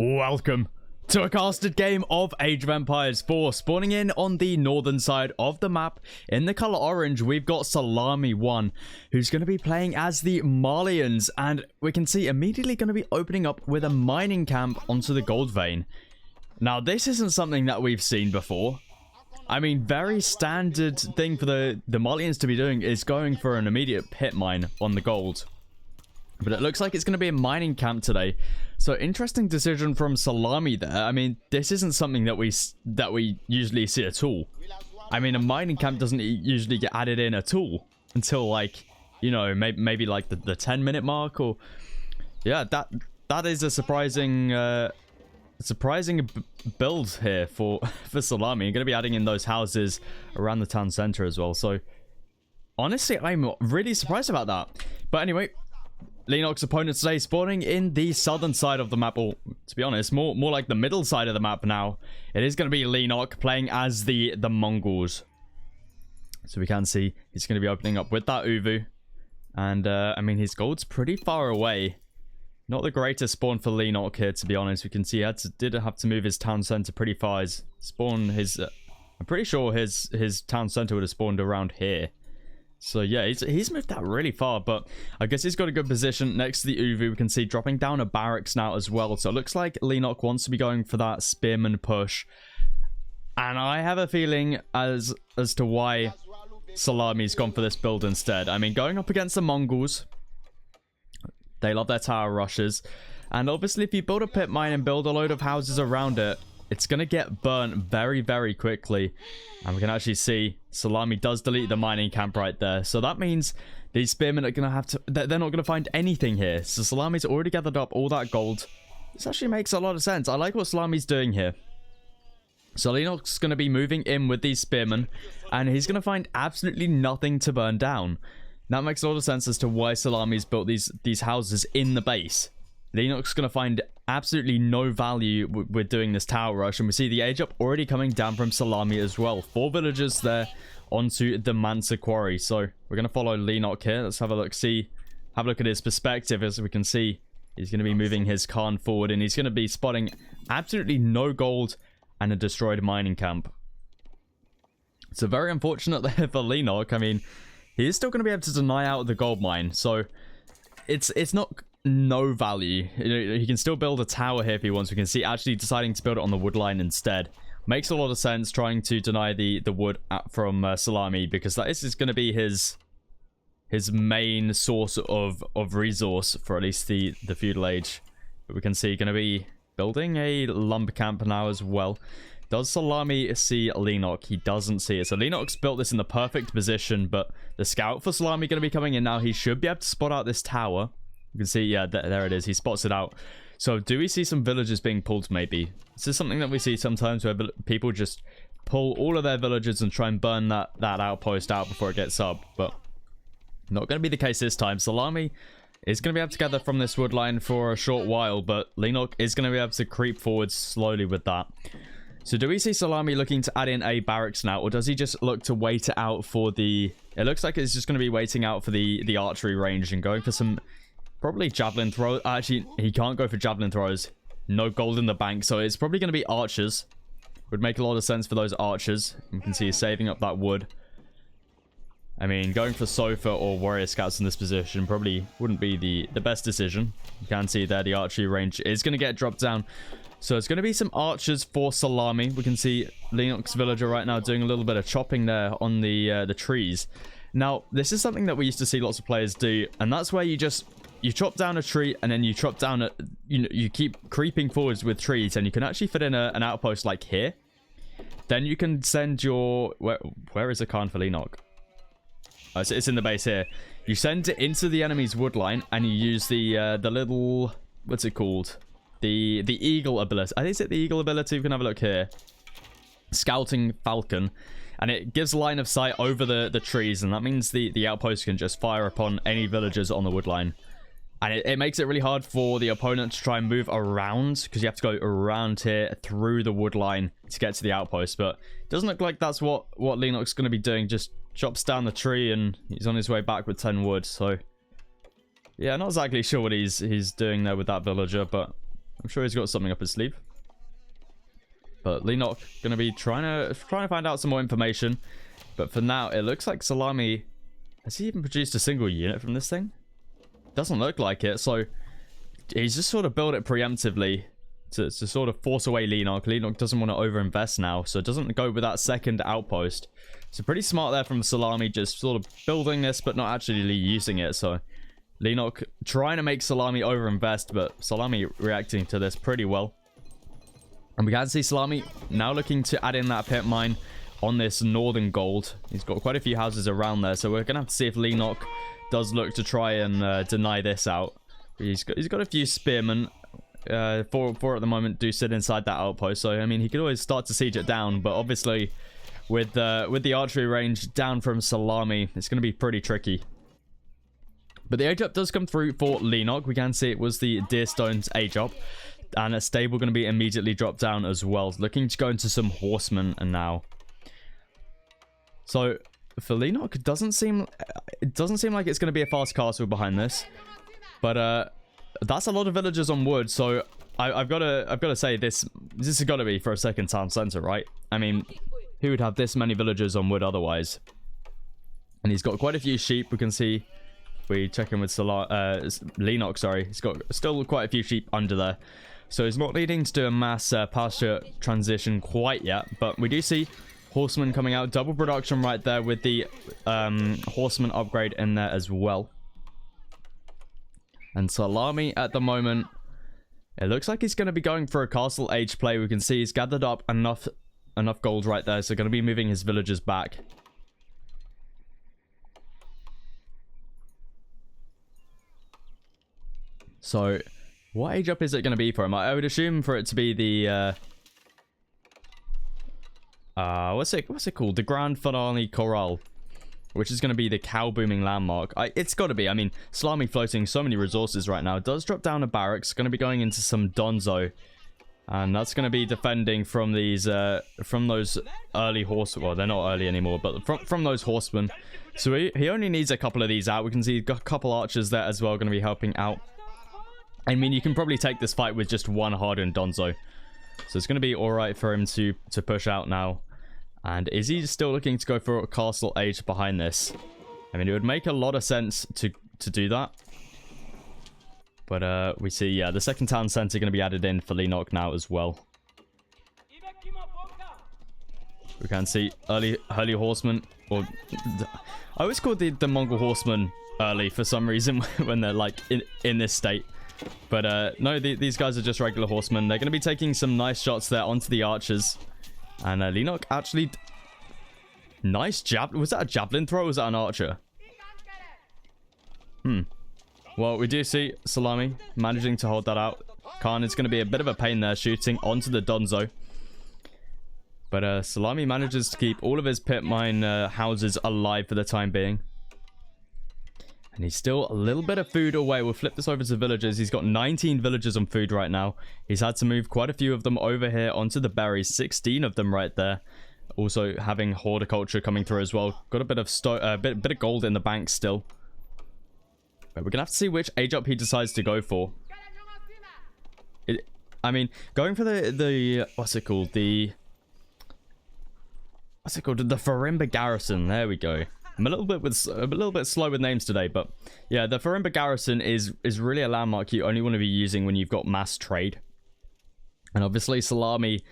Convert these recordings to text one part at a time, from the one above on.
Welcome to a casted game of Age of Empires 4. Spawning in on the northern side of the map in the color orange, we've got Salami 1, who's going to be playing as the Malians, and we can see immediately going to be opening up with a mining camp onto the gold vein. Now, this isn't something that we've seen before. I mean, very standard thing for the Malians to be doing is going for an immediate pit mine on the gold. But it looks like it's going to be a mining camp today. So interesting decision from Salami there. I mean, this isn't something that we usually see at all. I mean, a mining camp doesn't usually get added in at all until, like, you know, maybe like the 10-minute mark, or yeah, that is a surprising build here for Salami. You're going to be adding in those houses around the town center as well. So honestly, I'm really surprised about that. But anyway, Lennox's opponents today spawning in the southern side of the map, or to be honest, more like the middle side of the map now. It is going to be Lennox playing as the Mongols. So we can see he's going to be opening up with that Uvu. And, I mean, his gold's pretty far away. Not the greatest spawn for Lennox here, to be honest. We can see he did have to move his town center pretty far. His spawn, I'm pretty sure his town center would have spawned around here. So yeah, he's moved that really far, but I guess he's got a good position next to the Uvu. We can see dropping down a barracks now as well. So it looks like Lennox wants to be going for that spearman push. And I have a feeling as to why Salami's gone for this build instead. I mean, going up against the Mongols, they love their tower rushes. And obviously, if you build a pit mine and build a load of houses around it, it's going to get burnt very, very quickly. And we can actually see Salami does delete the mining camp right there. So that means these spearmen are going to have to... They're not going to find anything here. So Salami's already gathered up all that gold. This actually makes a lot of sense. I like what Salami's doing here. So Lennox is going to be moving in with these spearmen. And he's going to find absolutely nothing to burn down. That makes a lot of sense as to why Salami's built these houses in the base. Lennox is going to find absolutely no value with doing this tower rush. And we see the age up already coming down from Salami as well. 4 villagers there onto the Mansa quarry. So we're going to follow Lennox here. Let's have a look. Have a look at his perspective. As we can see, he's going to be moving his Khan forward. And he's going to be spotting absolutely no gold and a destroyed mining camp. So very unfortunate there for Lennox. I mean, he is still going to be able to deny out the gold mine. So it's not... no value. He can still build a tower here if he wants. We can see actually deciding to build it on the wood line instead. Makes a lot of sense trying to deny the wood from Salami, because that is going to be his main source of resource for at least the feudal age. But we can see going to be building a lumber camp now as well. Does Salami see Lennox? He doesn't see it. So Lennox built this in the perfect position, but the scout for Salami going to be coming in now. He should be able to spot out this tower. You can see, yeah, there it is. He spots it out. So do we see some villagers being pulled maybe? This is something that we see sometimes where people just pull all of their villagers and try and burn that outpost out before it gets up. But not going to be the case this time. Salami is going to be able to gather from this wood line for a short while, but Lennox is going to be able to creep forward slowly with that. So do we see Salami looking to add in a barracks now, or does he just look to wait it out for the... It looks like it's just going to be waiting out for the archery range and going for some... Probably javelin throw. Actually, he can't go for javelin throws. No gold in the bank, so it's probably going to be archers. Would make a lot of sense for those archers. You can see he's saving up that wood. I mean, going for Sofa or warrior scouts in this position probably wouldn't be the best decision. You can see there the archery range is going to get dropped down. So it's going to be some archers for Salami. We can see Lennox villager right now doing a little bit of chopping there on the trees. Now, this is something that we used to see lots of players do, and that's where you chop down a tree and then you chop down you keep creeping forwards with trees, and you can actually fit in an outpost like here. Then you can send your... Where is the Khan for Lennox? Oh, it's in the base here. You send it into the enemy's wood line and you use the little... What's it called? The eagle ability. I think it's the eagle ability. We can have a look here. Scouting Falcon. And it gives line of sight over the trees, and that means the outpost can just fire upon any villagers on the wood line. And it makes it really hard for the opponent to try and move around, because you have to go around here through the wood line to get to the outpost. But it doesn't look like that's what Lennox is going to be doing. Just chops down the tree and he's on his way back with 10 wood. So yeah, not exactly sure what he's doing there with that villager, but I'm sure he's got something up his sleeve. But Lenok going to be trying to find out some more information. But for now, it looks like Salami... Has he even produced a single unit from this thing? Doesn't look like it. So he's just sort of built it preemptively to sort of force away Lenok. Lenok doesn't want to overinvest now, so it doesn't go with that second outpost. So pretty smart there from Salami, just sort of building this but not actually using it. So Lenok trying to make Salami overinvest, but Salami reacting to this pretty well. And we can see Salami now looking to add in that pit mine on this northern gold. He's got quite a few houses around there, so we're going to have to see if Lenok does look to try and deny this out. He's got a few spearmen. Four at the moment do sit inside that outpost, so I mean he could always start to siege it down, but obviously with the archery range down from Salami, it's going to be pretty tricky. But the age up does come through for Lenok. We can see it was the Deerstone's age up, and a stable going to be immediately dropped down as well, looking to go into some horsemen now. So for Lenok, it doesn't seem like it's going to be a fast castle behind this, but that's a lot of villagers on wood. So I've got to say this has got to be for a second town center, right? I mean, who would have this many villagers on wood otherwise? And he's got quite a few sheep. We can see, we check in with Lenok, sorry, he's got still quite a few sheep under there, so he's not needing to do a mass pasture transition quite yet. But we do see horsemen coming out, double production right there with the horseman upgrade in there as well. And Salami at the moment, it looks like he's going to be going for a castle age play. We can see he's gathered up enough gold right there, so going to be moving his villagers back. So what age up is it going to be for him? I would assume for it to be the what's it called? The Grand Finale Corral, which is going to be the cow booming landmark. It's got to be. I mean, Salami floating so many resources right now. It does drop down a barracks. Going to be going into some Donzo, and that's going to be defending from these from those early horse. Well, they're not early anymore, but from those horsemen. So he only needs a couple of these out. We can see a couple archers there as well, going to be helping out. I mean, you can probably take this fight with just one hardened Donzo, so it's going to be all right for him to push out now. And is he still looking to go for a castle age behind this? I mean, it would make a lot of sense to do that. But we see, yeah, the second town center going to be added in for Lenok now as well. We can see early horsemen, or I always call the Mongol horsemen early for some reason when they're like in this state. But no, these guys are just regular horsemen. They're going to be taking some nice shots there onto the archers. And Lenok actually... Nice jab... Was that a javelin throw or was that an archer? Well, we do see Salami managing to hold that out. Khan is going to be a bit of a pain there, shooting onto the Donzo. But Salami manages to keep all of his pit mine houses alive for the time being. And he's still a little bit of food away. We'll flip this over to villagers. He's got 19 villagers on food right now. He's had to move quite a few of them over here onto the berries. 16 of them right there. Also having horticulture coming through as well. Got a bit of bit of gold in the bank still. But we're gonna have to see which age up he decides to go for. I mean, going for the what's it called? The Farimba Garrison. There we go. I'm a little bit slow with names today, but yeah, the Farimba Garrison is really a landmark you only want to be using when you've got mass trade. And obviously Salami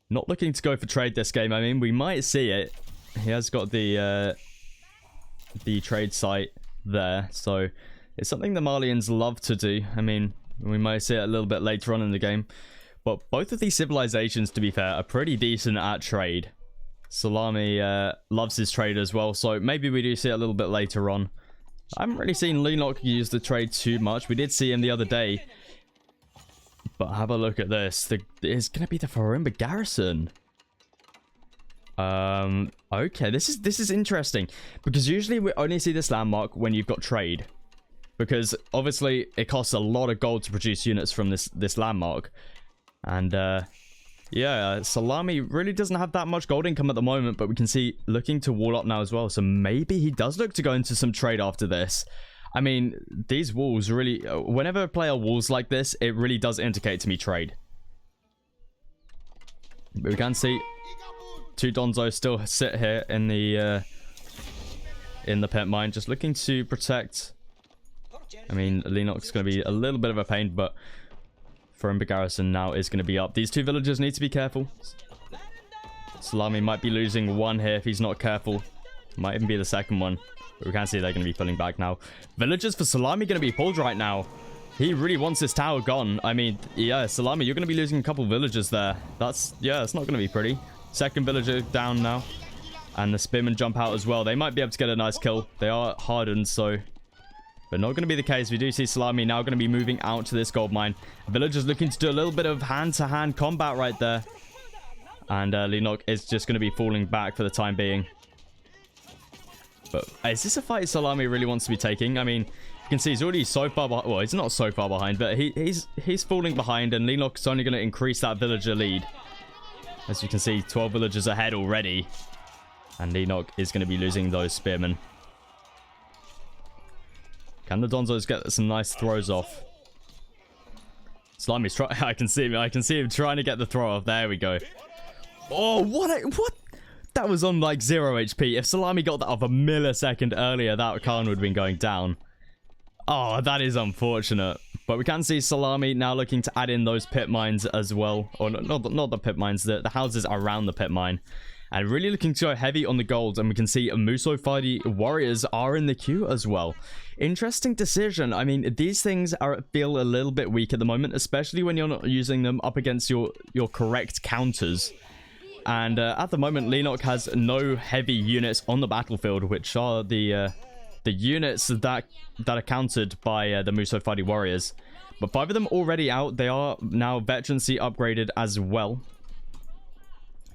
not looking to go for trade this game. I mean, we might see it. He has got the trade site there, so it's something the Malians love to do. I mean, we might see it a little bit later on in the game, but both of these civilizations, to be fair, are pretty decent at trade. Salami loves his trade as well, so maybe we do see it a little bit later on. I haven't really seen Lenok use the trade too much. We did see him the other day. But have a look at this. It's going to be the Farimba Garrison. Okay, this is interesting. Because usually we only see this landmark when you've got trade. Because obviously it costs a lot of gold to produce units from this landmark. And yeah, Salami really doesn't have that much gold income at the moment, but we can see looking to wall up now as well. So maybe he does look to go into some trade after this. I mean, these walls really... whenever I play walls like this, it really does indicate to me trade. But we can see 2 Donzo still sit here in the pit mine, just looking to protect. I mean, Lennox is going to be a little bit of a pain, but Throwing Garrison now is going to be up. These 2 villagers need to be careful. Salami might be losing 1 here if he's not careful. Might even be the second one. But we can see they're going to be pulling back now. Villagers for Salami going to be pulled right now. He really wants this tower gone. I mean, yeah, Salami, you're going to be losing a couple villagers there. That's not going to be pretty. Second villager down now. And the spearmen jump out as well. They might be able to get a nice kill. They are hardened, so... but not going to be the case. We do see Salami now going to be moving out to this gold mine. Villagers looking to do a little bit of hand-to-hand combat right there. And Lennox is just going to be falling back for the time being. But is this a fight Salami really wants to be taking? I mean, you can see he's already so far behind. Well, he's not so far behind, but he's falling behind. And Lennox is only going to increase that villager lead. As you can see, 12 villagers ahead already. And Lennox is going to be losing those spearmen. Can the Donzos get some nice throws off? Salami's trying. I can see him trying to get the throw off. There we go. Oh, what? That was on like 0 HP. If Salami got that off a millisecond earlier, that Khan would have been going down. Oh, that is unfortunate. But we can see Salami now looking to add in those pit mines as well. Or not the pit mines, the houses around the pit mine. And really looking to go heavy on the gold. And we can see Musofadi warriors are in the queue as well. Interesting decision. I mean, these things feel a little bit weak at the moment, especially when you're not using them up against your correct counters. And at the moment, Lennox has no heavy units on the battlefield, which are the units that are countered by the Musofadi warriors. But 5 of them already out. They are now veterancy upgraded as well.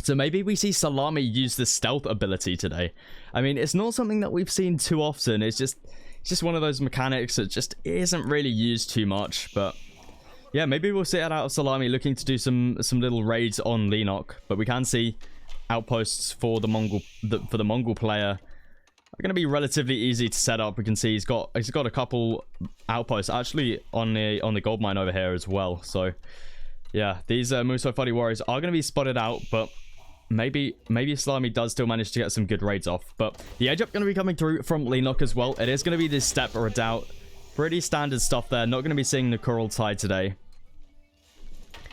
So maybe we see Salami use the stealth ability today. I mean, it's not something that we've seen too often. It's just one of those mechanics that just isn't really used too much. But yeah, maybe we'll see it out of Salami looking to do some little raids on Lennox. But we can see outposts for the Mongol player are going to be relatively easy to set up. We can see he's got a couple outposts actually on the gold mine over here as well. So yeah, these Musofadi warriors are going to be spotted out, but maybe Salami does still manage to get some good raids off. But the edge up going to be coming through from Lennox as well. It is going to be this step or a doubt. Pretty standard stuff there. Not going to be seeing the coral tide today.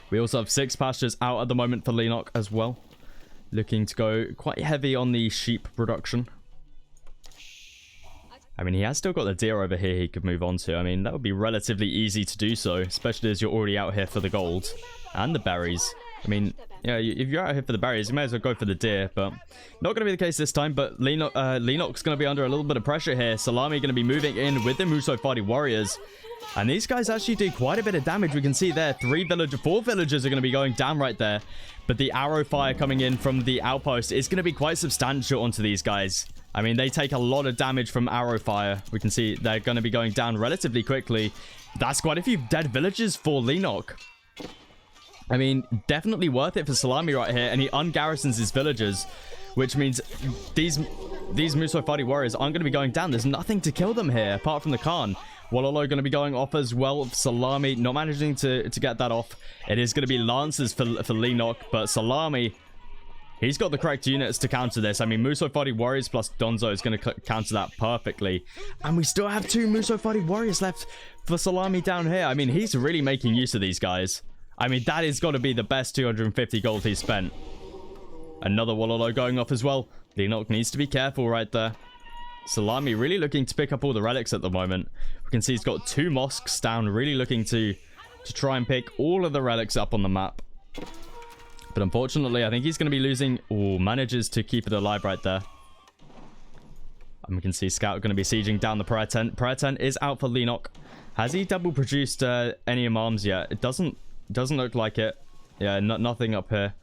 We also have 6 pastures out at the moment for Lennox as well. Looking to go quite heavy on the sheep production. I mean, he has still got the deer over here he could move on to. I mean, that would be relatively easy to do so, especially as you're already out here for the gold and the berries. I mean, yeah, if you're out here for the berries, you may as well go for the deer, but not going to be the case this time. But Lennox is going to be under a little bit of pressure here. Salami going to be moving in with the Musofadi warriors. And these guys actually do quite a bit of damage. We can see there, 4 villagers are going to be going down right there. But the arrow fire coming in from the outpost is going to be quite substantial onto these guys. I mean, they take a lot of damage from arrow fire. We can see they're going to be going down relatively quickly. That's quite a few dead villagers for Lennox. I mean, definitely worth it for Salami right here. And he ungarrisons his villagers, which means these Musofadi warriors aren't going to be going down. There's nothing to kill them here apart from the Khan. Walolo going to be going off as well. Salami not managing to get that off. It is going to be Lancers for Lennox, but Salami, he's got the correct units to counter this. I mean, Musofadi warriors plus Donzo is going to counter that perfectly. And we still have 2 Musofadi warriors left for Salami down here. I mean, he's really making use of these guys. I mean, that has got to be the best 250 gold he's spent. Another Walolo going off as well. Lennox needs to be careful right there. Salami really looking to pick up all the relics at the moment. We can see he's got 2 mosques down, really looking to try and pick all of the relics up on the map. But unfortunately, I think he's going to be losing... Oh, manages to keep it alive right there. And we can see Scout going to be sieging down the prayer tent. Prayer tent is out for Lennox. Has he double produced any imams yet? It doesn't look like it. Yeah, nothing up here.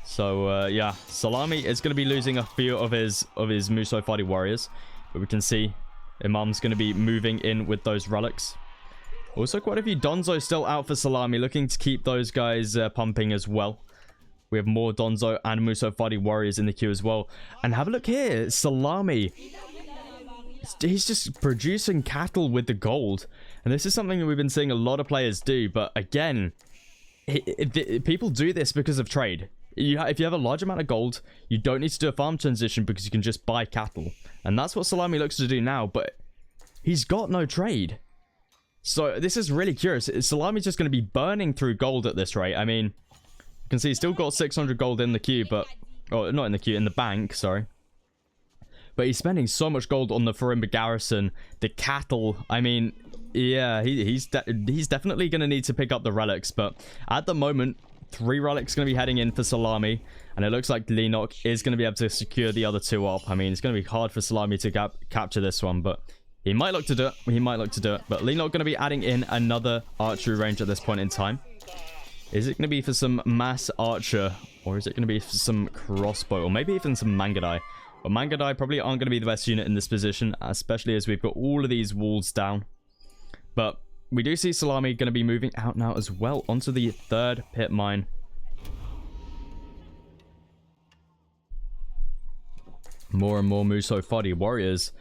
So, yeah, Salami is going to be losing a few of his Musofadi warriors. But we can see Imam's going to be moving in with those relics. Also, quite a few Donzo still out for Salami, looking to keep those guys pumping as well. We have more Donzo and Musofadi warriors in the queue as well. And have a look here, Salami he's just producing cattle with the gold. And this is something that we've been seeing a lot of players do. But again, people do this because of trade. If you have a large amount of gold, you don't need to do a farm transition because you can just buy cattle. And that's what Salami looks to do now, but he's got no trade. So this is really curious. Salami's just going to be burning through gold at this rate. I mean, you can see he's still got 600 gold in the queue, but... Oh, not in the queue, in the bank, sorry. But he's spending so much gold on the Farimba garrison, the cattle. I mean, yeah, he's definitely going to need to pick up the relics. But at the moment, 3 relics going to be heading in for Salami. And it looks like Lenok is going to be able to secure the other 2 up. I mean, it's going to be hard for Salami to capture this one, but he might look to do it. He might look to do it. But Lenok going to be adding in another archery range at this point in time. Is it going to be for some mass archer? Or is it going to be for some crossbow? Or maybe even some Mangadai? But Mangadai probably aren't going to be the best unit in this position, especially as we've got all of these walls down. But we do see Salami going to be moving out now as well onto the 3rd pit mine. More and more Muso Fadi warriors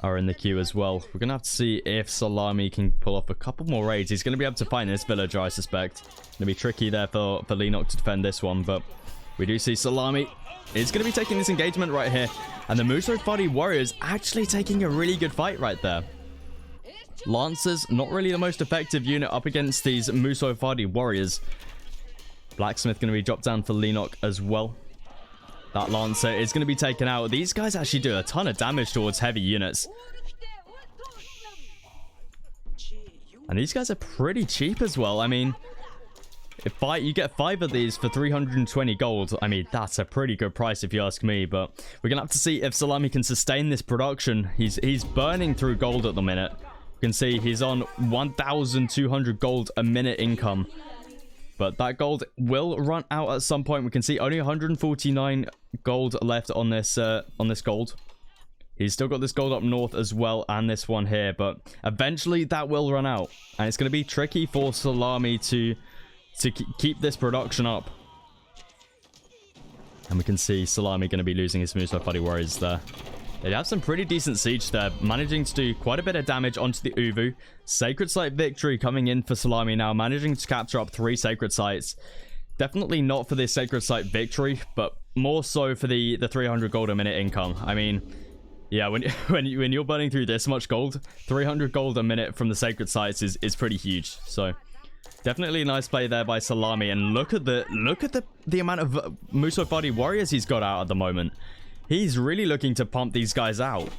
are in the queue as well. We're going to have to see if Salami can pull off a couple more raids. He's going to be able to find this villager, I suspect. Going to be tricky there for Lenok to defend this one, but we do see Salami is going to be taking this engagement right here. And the Muso Fadi warriors actually taking a really good fight right there. Lancers, not really the most effective unit up against these Muso Fadi warriors. Blacksmith going to be dropped down for Lenok as well. That Lancer is going to be taken out. These guys actually do a ton of damage towards heavy units. And these guys are pretty cheap as well. I mean, if you get 5 of these for 320 gold, I mean, that's a pretty good price if you ask me. But we're going to have to see if Salami can sustain this production. He's burning through gold at the minute. You can see he's on 1,200 gold a minute income. But that gold will run out at some point. We can see only 149 gold left on this gold. He's still got this gold up north as well, and this one here. But eventually that will run out. And it's going to be tricky for Salami to keep this production up. And we can see Salami going to be losing his Muso Fadi warriors there. They have some pretty decent siege there, managing to do quite a bit of damage onto the Uvu. Sacred Site victory coming in for Salami now, managing to capture up 3 Sacred Sites. Definitely not for this Sacred Site victory, but more so for the 300 gold a minute income. I mean, yeah, when you're burning through this much gold, 300 gold a minute from the Sacred Sites is pretty huge. So definitely a nice play there by Salami, and look at the amount of Muso Fadi warriors he's got out at the moment. He's really looking to pump these guys out.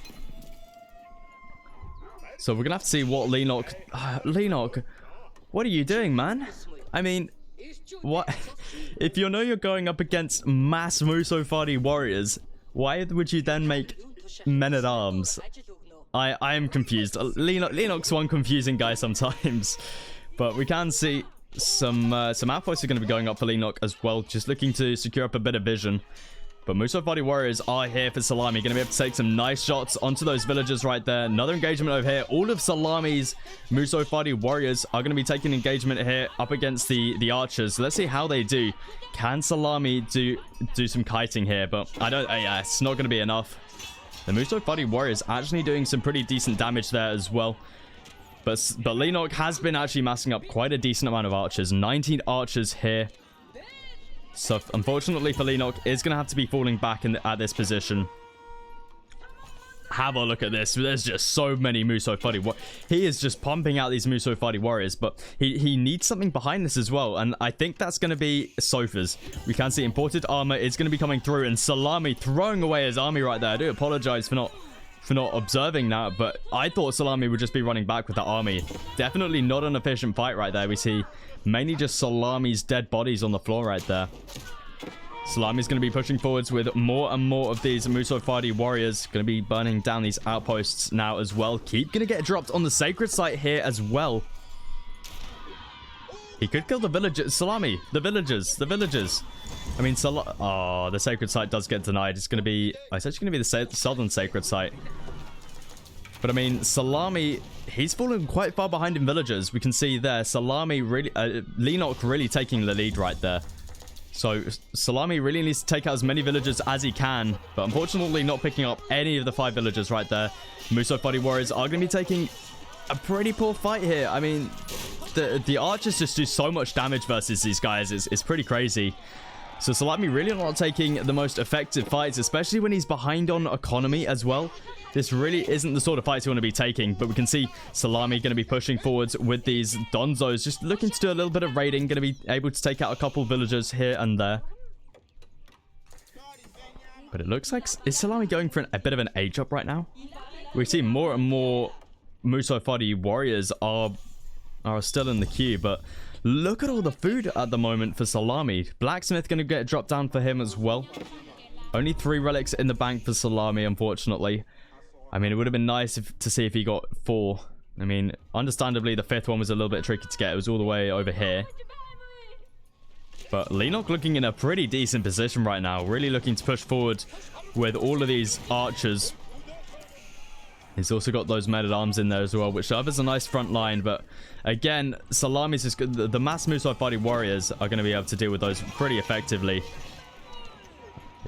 So we're gonna have to see what Lenok... Lenok, what are you doing, man? I mean, what? If you know you're going up against mass Muso Fadi warriors, why would you then make men-at-arms? I am confused. Lenok's one confusing guy sometimes. But we can see some outposts are going to be going up for Lenok as well, just looking to secure up a bit of vision. But Muso Fadi warriors are here for Salami. Going to be able to take some nice shots onto those villagers right there. Another engagement over here. All of Salami's Muso Fadi warriors are going to be taking engagement here up against the archers. So let's see how they do. Can Salami do some kiting here? But I don't... yeah, it's not going to be enough. The Muso Fadi warriors actually doing some pretty decent damage there as well. But Lenok has been actually massing up quite a decent amount of archers. 19 archers here. So unfortunately for Lenok, is going to have to be falling back at this position. Have a look at this. There's just so many Muso Fadi. He is just pumping out these Muso Fadi warriors, but he needs something behind this as well. And I think that's going to be sofas. We can see imported armor is going to be coming through, and Salami throwing away his army right there. I do apologize for not observing that, but I thought Salami would just be running back with that army. Definitely not an efficient fight right there. We see mainly just Salami's dead bodies on the floor right there. Salami's going to be pushing forwards with more and more of these Muso Fadi warriors. Going to be burning down these outposts now as well. Keep going to get dropped on the sacred site here as well. He could kill the villagers. Salami, the villagers. I mean, oh, the sacred site does get denied. It's going to be... it's actually going to be the southern sacred site. But I mean, Salami, he's fallen quite far behind in villagers. We can see there, Salami really... Lenok really taking the lead right there. So Salami really needs to take out as many villagers as he can, but unfortunately not picking up any of the 5 villagers right there. Muso Fuddy Warriors are going to be taking a pretty poor fight here. I mean, the archers just do so much damage versus these guys. It's pretty crazy. So Salami really not taking the most effective fights, especially when he's behind on economy as well. This really isn't the sort of fights you want to be taking, but we can see Salami going to be pushing forwards with these Donzos, just looking to do a little bit of raiding, going to be able to take out a couple villagers here and there. But it looks like, is Salami going for a bit of an age up right now? We see more and more Muso Fuddy warriors are still in the queue, but look at all the food at the moment for Salami. Blacksmith going to get dropped down for him as well. Only 3 relics in the bank for Salami, unfortunately. I mean, it would have been nice to see if he got 4. I mean, understandably, the 5th one was a little bit tricky to get. It was all the way over here. But Lenok looking in a pretty decent position right now. Really looking to push forward with all of these archers. He's also got those men-at-arms in there as well, which offers a nice front line. But again, Salami's just good. The mass Muso Fuddy warriors are going to be able to deal with those pretty effectively.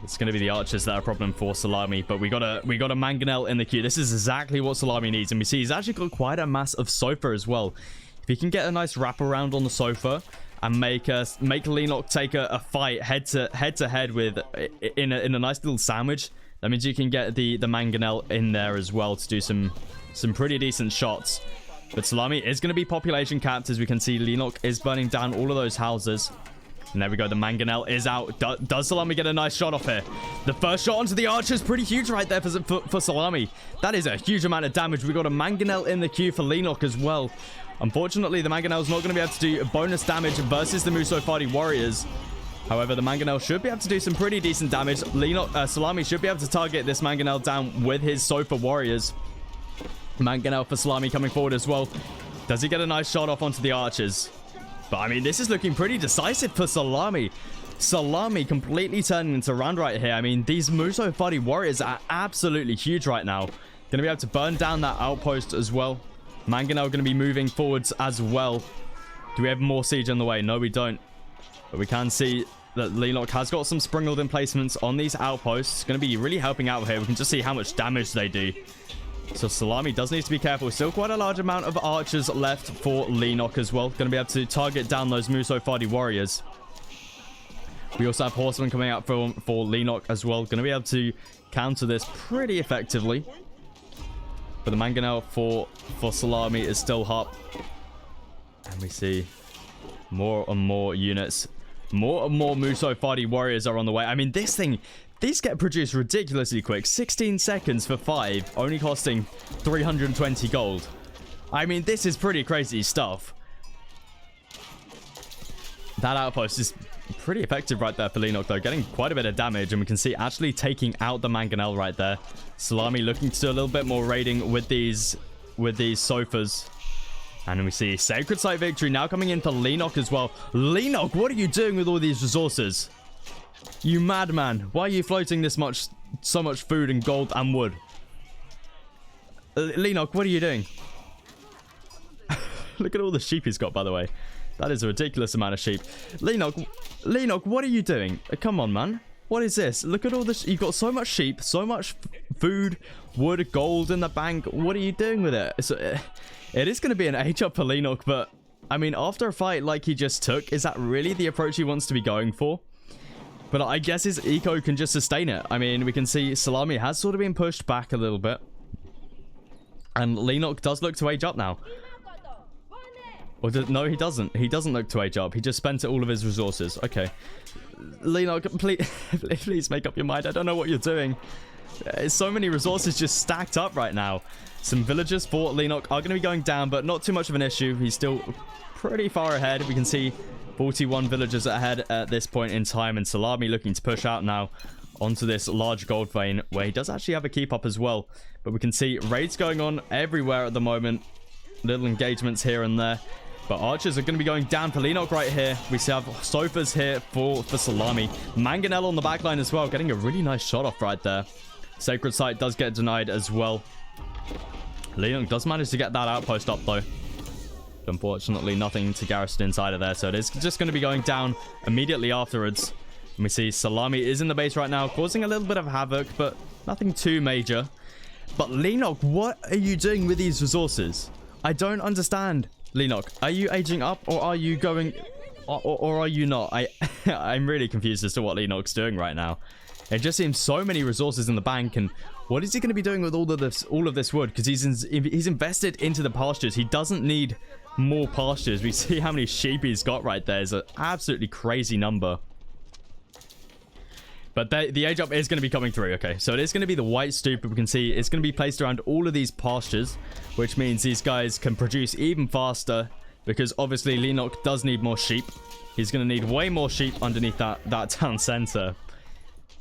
It's going to be the archers that are a problem for Salami, but we got a Mangonel in the queue. This is exactly what Salami needs, and we see he's actually got quite a mass of Sofa as well. If he can get a nice wraparound on the Sofa and make Lenok take a fight head to head with in a nice little sandwich, that means you can get the Mangonel in there as well to do some pretty decent shots. But Salami is going to be population capped, as we can see. Lenok is burning down all of those houses. And there we go. The Mangonel is out. Does Salami get a nice shot off here? The first shot onto the archer is pretty huge right there for Salami. That is a huge amount of damage. We got a Mangonel in the queue for Lenok as well. Unfortunately, the Mangonel is not going to be able to do bonus damage versus the Muso Fuddy warriors. However, the Mangonel should be able to do some pretty decent damage. Salami should be able to target this Mangonel down with his Sofa warriors. Mangonel for Salami coming forward as well. Does he get a nice shot off onto the archers? But, I mean, this is looking pretty decisive for Salami. Salami completely turning into round right here. I mean, these Muso Fuddy warriors are absolutely huge right now. Going to be able to burn down that outpost as well. Mangonel going to be moving forwards as well. Do we have more siege on the way? No, we don't. But we can see that Lenok has got some springled emplacements on these outposts. Going to be really helping out here. We can just see how much damage they do. So Salami does need to be careful. Still quite a large amount of archers left for Lenok as well. Going to be able to target down those Muso Fuddy warriors. We also have horsemen coming out for Lenok as well. Going to be able to counter this pretty effectively. But the Mangonel for Salami is still up. And we see more and more units. More and more Muso Fuddy warriors are on the way. I mean, these get produced ridiculously quick. 16 seconds for 5, only costing 320 gold. I mean, this is pretty crazy stuff. That outpost is pretty effective right there for Lenok, though. Getting quite a bit of damage, and we can see actually taking out the Mangonel right there. Salami looking to do a little bit more raiding with these Sofas. And we see Sacred Site victory now coming in for Lenok as well. Lenok, what are you doing with all these resources? You madman. Why are you floating so much food and gold and wood? Lenok, what are you doing? Look at all the sheep he's got, by the way. That is a ridiculous amount of sheep. Lenok, what are you doing? Come on, man. What is this? Look at all this. You've got so much sheep, so much food, wood, gold in the bank. What are you doing with it? It is going to be an age up for Lenok, but I mean, after a fight like he just took, is that really the approach he wants to be going for? But I guess his eco can just sustain it. I mean, we can see Salami has sort of been pushed back a little bit. And Lenok does look to age up now. Or no, he doesn't. He doesn't look to age up. He just spent all of his resources. Okay. Lenok, please make up your mind. I don't know what you're doing. So many resources just stacked up right now. Some villagers for Lenok are going to be going down, but not too much of an issue. He's still pretty far ahead. We can see 41 villagers ahead at this point in time, and Salami looking to push out now onto this large gold vein, where he does actually have a keep up as well. But we can see raids going on everywhere at the moment. Little engagements here and there. But archers are going to be going down for Lenok right here. We have Sofas here for Salami. Mangonel on the backline as well, getting a really nice shot off right there. Sacred Site does get denied as well. Lenok does manage to get that outpost up, though. But unfortunately, nothing to garrison inside of there. So it is just going to be going down immediately afterwards. And we see Salami is in the base right now, causing a little bit of havoc, but nothing too major. But Lenok, what are you doing with these resources? I don't understand. Lenok, are you aging up, or are you going... Or are you not? I'm really confused as to what Lenok's doing right now. It just seems so many resources in the bank, and what is he going to be doing with all of this wood? Because he's invested into the pastures. He doesn't need more pastures. We see how many sheep he's got right there. It's an absolutely crazy number. But the age up is going to be coming through. Okay, so it is going to be the white stupa. We can see it's going to be placed around all of these pastures, which means these guys can produce even faster, because obviously Lenok does need more sheep. He's going to need way more sheep underneath that town center.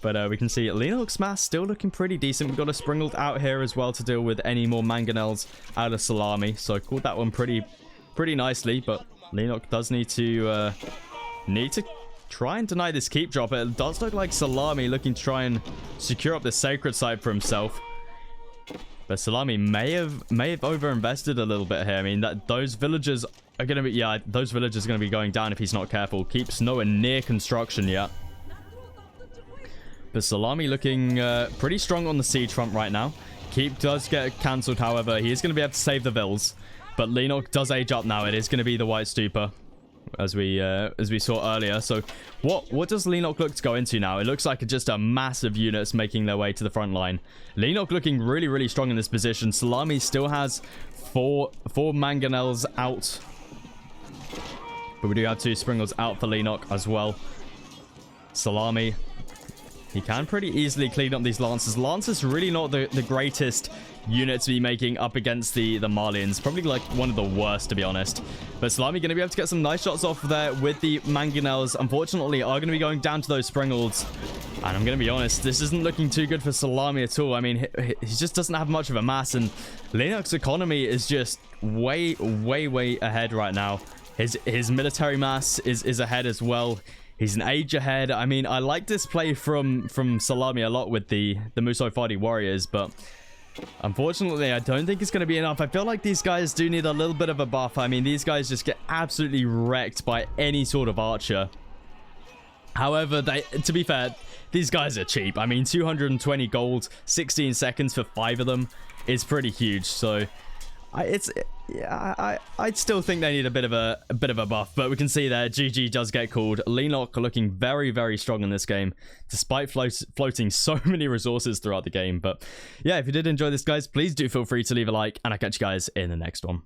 But we can see Lenok's mass still looking pretty decent. We've got a Springled out here as well to deal with any more mangonels out of Salami. So I called that one pretty nicely. But Lenok does need to try and deny this keep drop. It does look like Salami looking to try and secure up the sacred site for himself. But Salami may have overinvested a little bit here. I mean, those villagers are going to be... Yeah, those villagers are going to be going down if he's not careful. Keep's nowhere near construction yet. But Salami looking pretty strong on the siege front right now. Keep does get cancelled, however. He is going to be able to save the vills. But Lenok does age up now. It is going to be the white stupa, as we saw earlier. So what does Lenok look to go into now? It looks like just a massive units making their way to the front line. Lenok looking really strong in this position. Salami still has four mangonels out, but we do have 2 Springles out for Lenok as well. Salami, he can pretty easily clean up these Lancers. Lancers really not the greatest unit to be making up against the Malians. Probably like one of the worst, to be honest. But Salami going to be able to get some nice shots off there with the mangonels. Unfortunately, are going to be going down to those Springles. And I'm going to be honest, this isn't looking too good for Salami at all. I mean, he just doesn't have much of a mass. And Lenok's economy is just way ahead right now. His military mass is ahead as well. He's an age ahead. I mean, I like this play from Salami a lot with the Muso Fadi warriors, but unfortunately, I don't think it's going to be enough. I feel like these guys do need a little bit of a buff. I mean, these guys just get absolutely wrecked by any sort of archer. However, to be fair, these guys are cheap. I mean, 220 gold, 16 seconds for 5 of them is pretty huge. So I'd still think they need a bit of a buff, but we can see there GG does get called. Lenok looking very strong in this game, despite floating so many resources throughout the game. But yeah, if you did enjoy this, guys, please do feel free to leave a like, and I'll catch you guys in the next one.